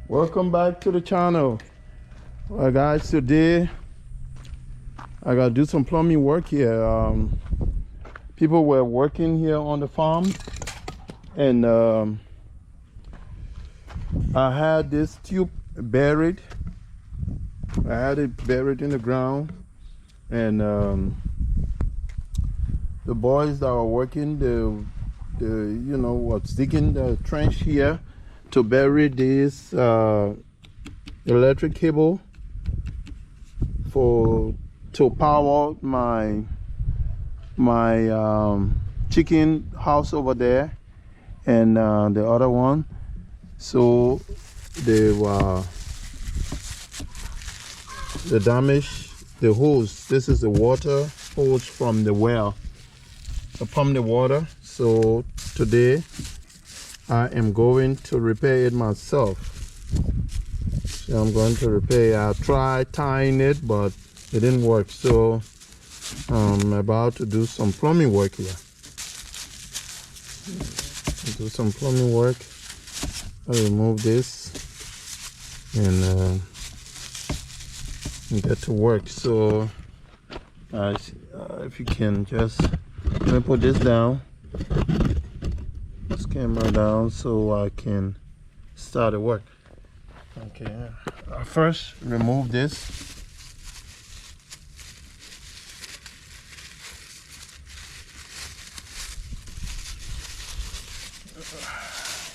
Welcome back to the channel. Well, guys, today I gotta do some plumbing work here. People were working here on the farm, and I had this tube buried. I had it buried in the ground, and the boys that were working, was digging the trench here to bury this electric cable to power my chicken house over there, and the other one. So they damage the hose. This is the water hose from the well. I pump the water. So today I am going to repair it myself. So I'm going to repair. I tried tying it, but it didn't work. So I'm about to do some plumbing work here. Do some plumbing work. I remove this and get to work. So if you can just let me put this down, this camera down, so I can start the work. Okay, first remove this.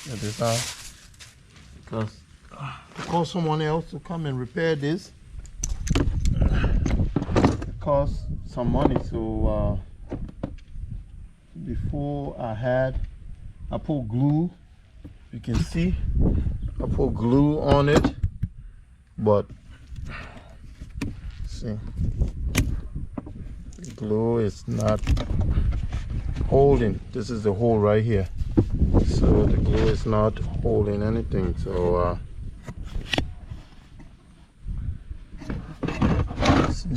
Get this out, because to call someone else to come and repair this, it costs some money. So before I put glue. You can see I put glue on it, but see, the glue is not holding. This is the hole right here, so the glue is not holding anything. So see.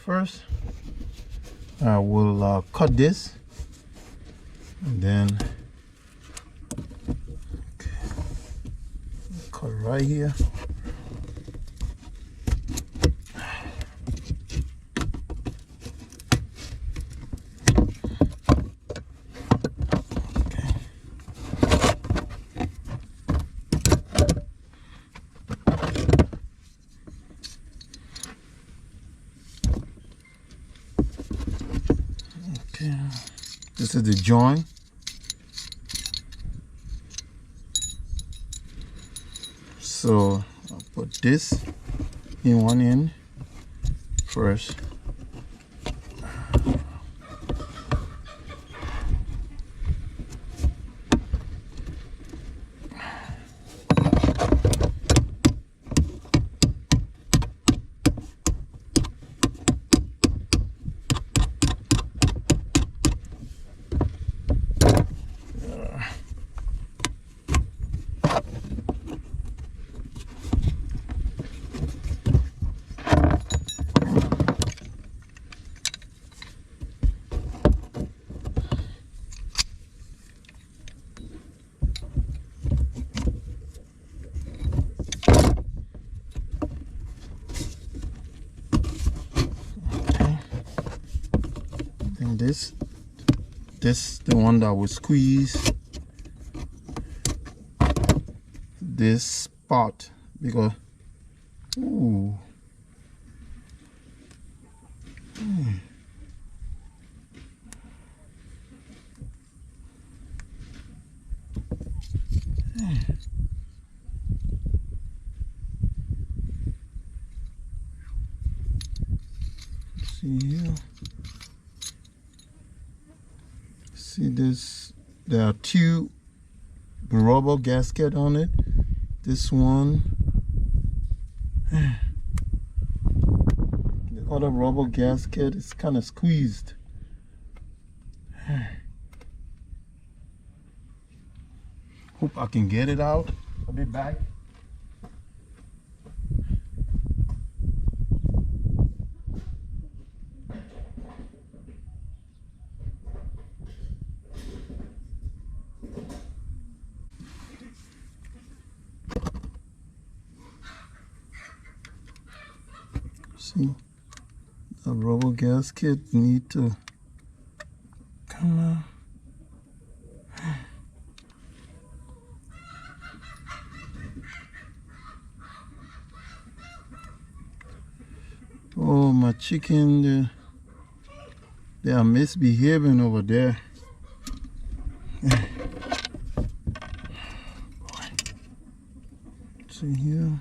First, I will cut this, and then cut right here. This is the joint. So I'll put this in one end first. This the one that will squeeze this spot, because ooh. See here. See this, there are two rubber gasket on it. This one, the other rubber gasket is kind of squeezed. Hope I can get it out. I'll be back. See, the rubber gasket need to come out. Oh, my chicken, they are misbehaving over there. See here.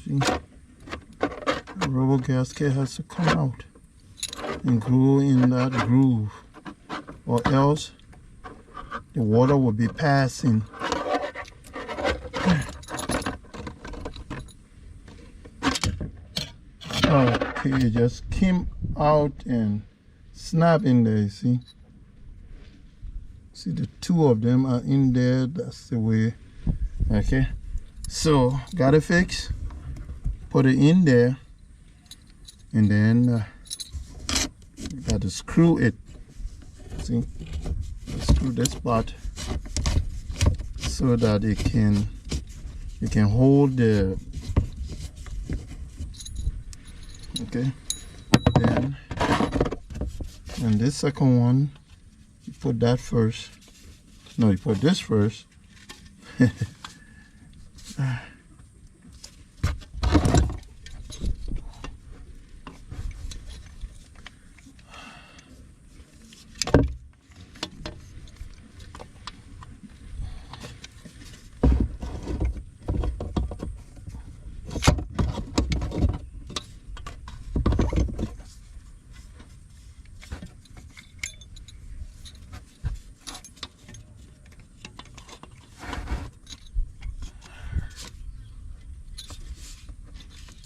See, the rubber gasket has to come out and go in that groove, or else the water will be passing. Okay, it just came out and snap in there, you see. See, the two of them are in there. That's the way. Okay, so got it fixed. Put it in there, and then got to screw it. See, screw this part so that it can hold the. Okay, then and this second one, you put that first. No, you put this first.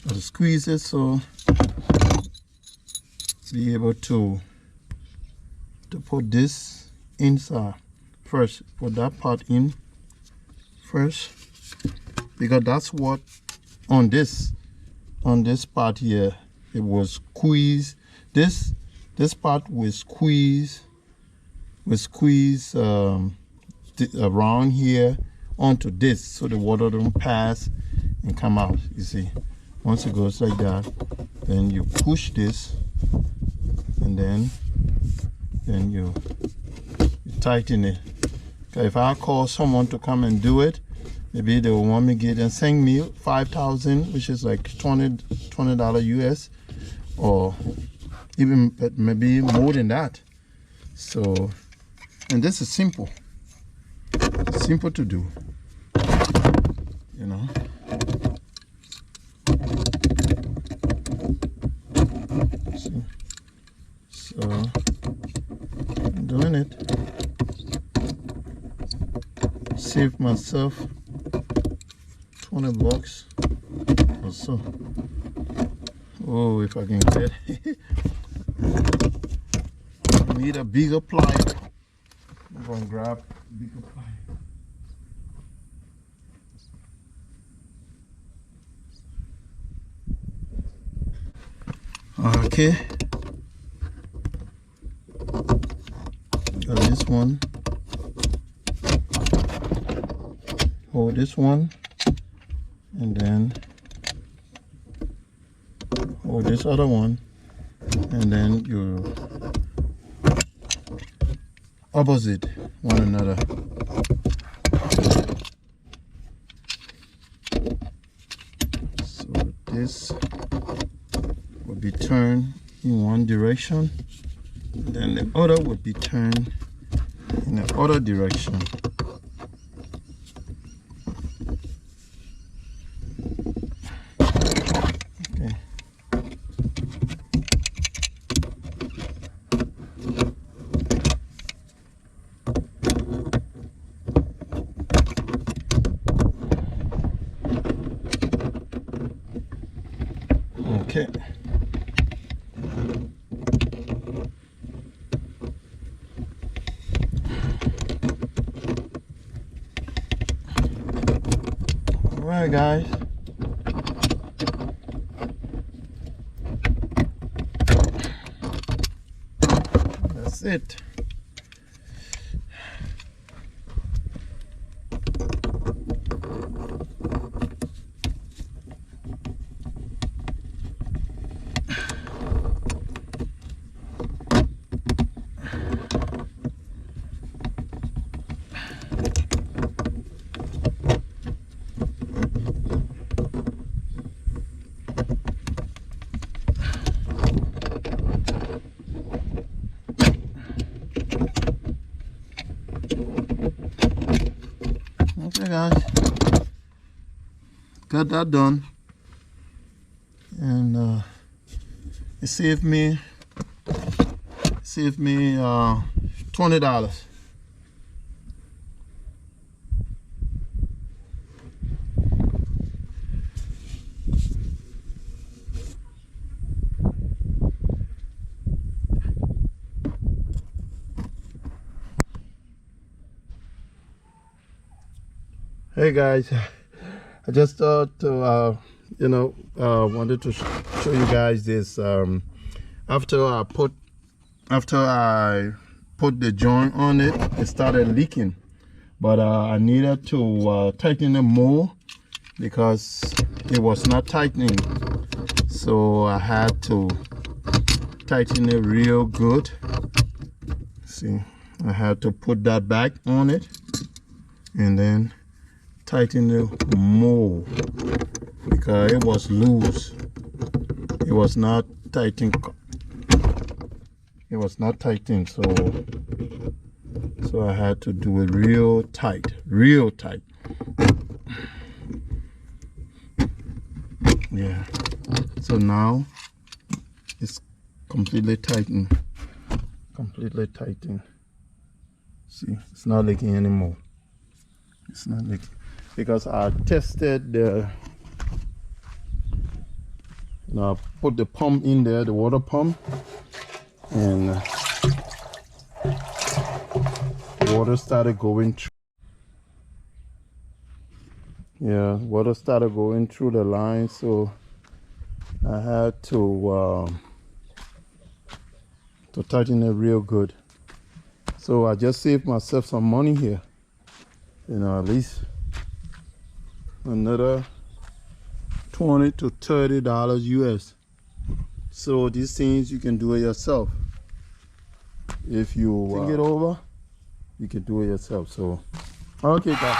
Got to squeeze it so be able to put this inside first. Put that part in first, because that's what on this part here it was squeezed. This part was squeezed around here onto this, so the water don't pass and come out. You see, once it goes like that, then you push this, and then you tighten it. If I call someone to come and do it, maybe they will want me to get and send me 5,000, which is like $20 US, or even maybe more than that. So, and this is simple to do, you know. See? So I'm doing it. Save myself 20 bucks or so. Oh, if I can get it. I need a bigger plier. I'm gonna grab a bigger plier. Okay, got this one. Hold this one, and then hold this other one, and then you opposite one another. So this will be turned in one direction, then the other would be turned in the other direction. Okay. Okay. Alright guys, that's it. Okay guys, got that done, and it saved me $20. Hey guys, I just thought to wanted to show you guys this. After I put the joint on it, it started leaking, but I needed to tighten it more because it was not tightening, so I had to tighten it real good. See, I had to put that back on it and then tighten it more because it was loose. It was not tightening. It was not tightening, so I had to do it real tight, real tight. Yeah. So now it's completely tightened. Completely tightened. See, it's not leaking anymore. It's not leaking. Because I tested the, I put the pump in there, the water pump, and the water started going through. Yeah, water started going through the line, so I had to tighten it real good. So I just saved myself some money here, at least another $20 to $30 US. So these things you can do it yourself. If you think it over, you can do it yourself. So okay guys.